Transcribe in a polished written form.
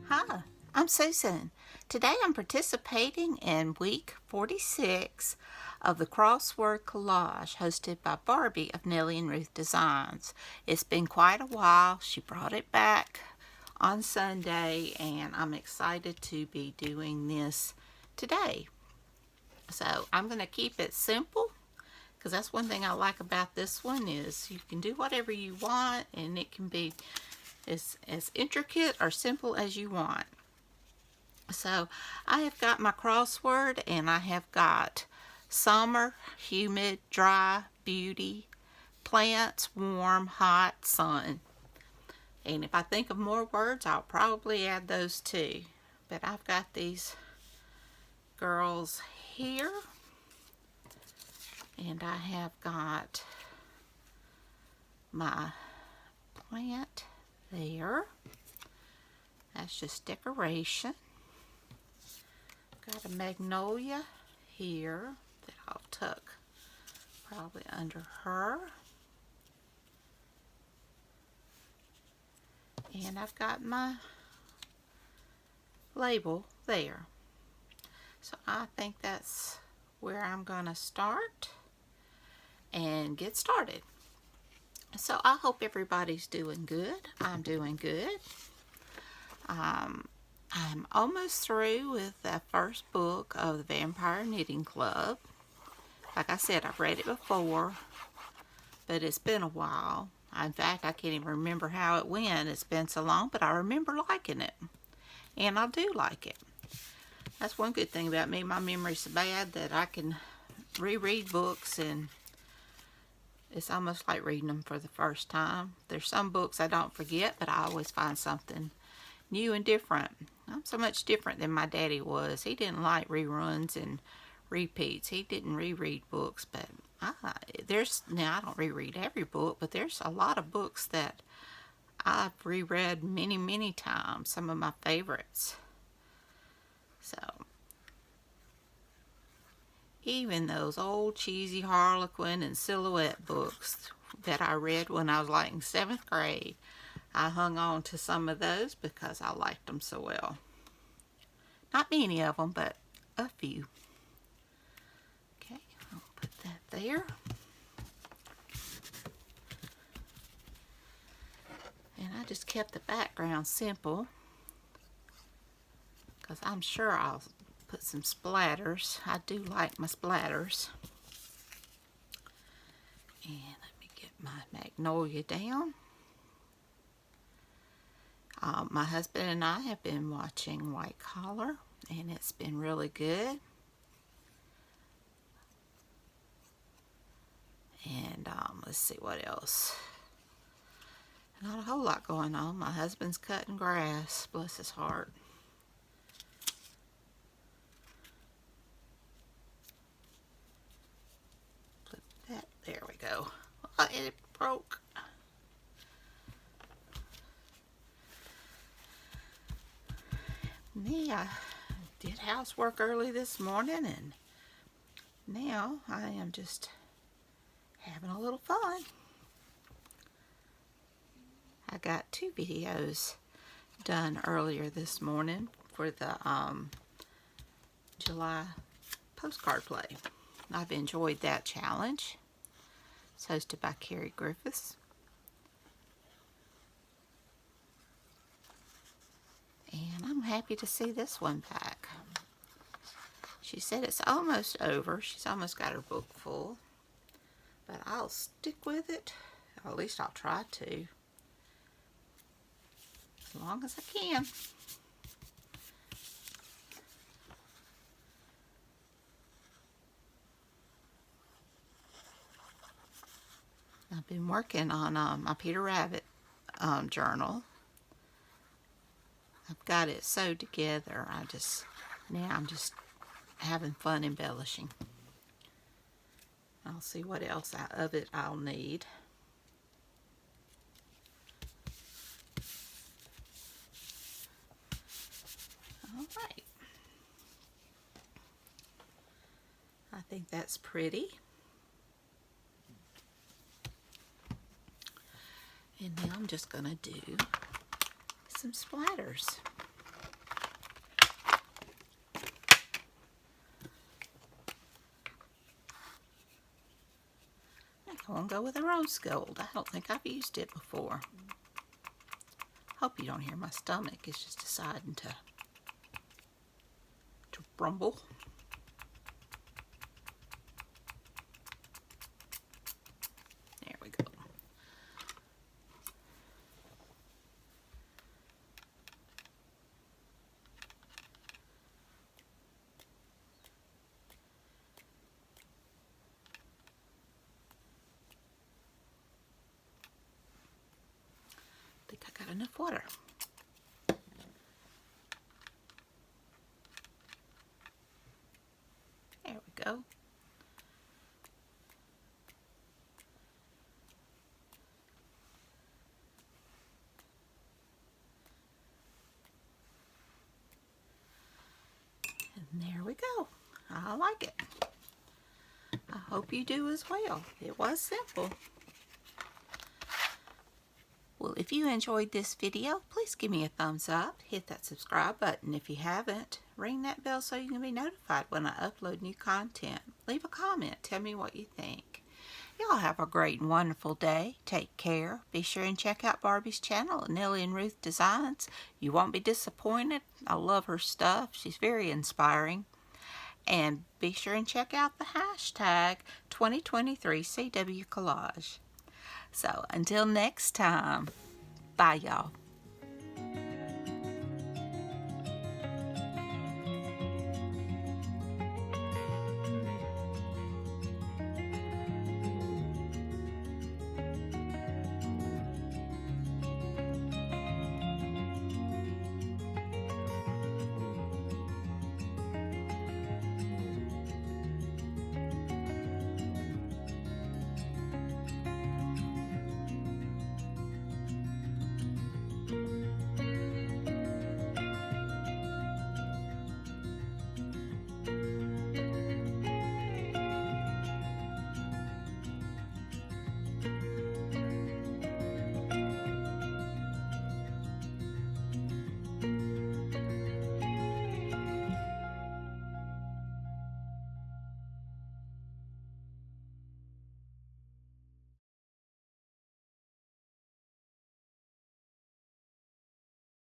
Hi, I'm Susan. Today I'm participating in week 46 of the Crossword Collage hosted by Barbie of Nellie and Ruth Designs. It's been quite a while. She brought it back on Sunday and I'm excited to be doing this today. So I'm going to keep it simple because that's one thing I like about this one is you can do whatever you want and it can be as intricate or simple as you want. So I have got my crossword and I have got summer, humid, dry, beauty, plants, warm, hot, sun. And if I think of more words, I'll probably add those too. But I've got these girls here. And I have got my plant there. That's just decoration. Got a magnolia here that I'll tuck probably under her. And I've got my label there. So I think that's where I'm gonna start and get started. So I hope everybody's doing good. I'm doing good. I'm almost through with the first book of the Vampire Knitting Club. Like I said, I've read it before, but it's been a while. In fact, I can't even remember how it went. It's been so long, but I remember liking it. And I do like it. That's one good thing about me. My memory's so bad that I can reread books and it's almost like reading them for the first time. There's some books I don't forget, but I always find something new and different. I'm so much different than my daddy was. He didn't like reruns and repeats. He didn't reread books, but now I don't reread every book, but there's a lot of books that I've reread many, many times. Some of my favorites. So even those old cheesy Harlequin and Silhouette books that I read when I was like in 7th grade, I hung on to some of those because I liked them so well. Not many of them, but a few. Okay, I'll put that there. And I just kept the background simple because I'm sure I'll put some splatters. I do like my splatters. And let me get my magnolia down. My husband and I have been watching White Collar, and it's been really good. And let's see what else. Not a whole lot going on. My husband's cutting grass, bless his heart. Put that, there we go. Oh, it broke. Me, I did housework early this morning and now I am just having a little fun. I got 2 videos done earlier this morning for the July postcard play. I've enjoyed that challenge. It's hosted by Carrie Griffiths. And I'm happy to see this one back. She said it's almost over. She's almost got her book full. But I'll stick with it. Or at least I'll try to. As long as I can. I've been working on my Peter Rabbit journal. I've got it sewed together. Now I'm just having fun embellishing. I'll see what else of it I'll need. All right. I think that's pretty. And now I'm just going to do some splatters. I won't go with a rose gold. I don't think I've used it before. Hope you don't hear my stomach. It's just deciding to rumble. There we go. I think I got enough water. There we go. And there we go. I like it. I hope you do as well. It was simple. Well, if you enjoyed this video, please give me a thumbs up. Hit that subscribe button if you haven't. Ring that bell so you can be notified when I upload new content. Leave a comment. Tell me what you think. Y'all have a great and wonderful day. Take care. Be sure and check out Barbie's channel, Nellie and Ruth Designs. You won't be disappointed. I love her stuff. She's very inspiring. And be sure and check out the hashtag 2023 CW Collage. So until next time, bye y'all.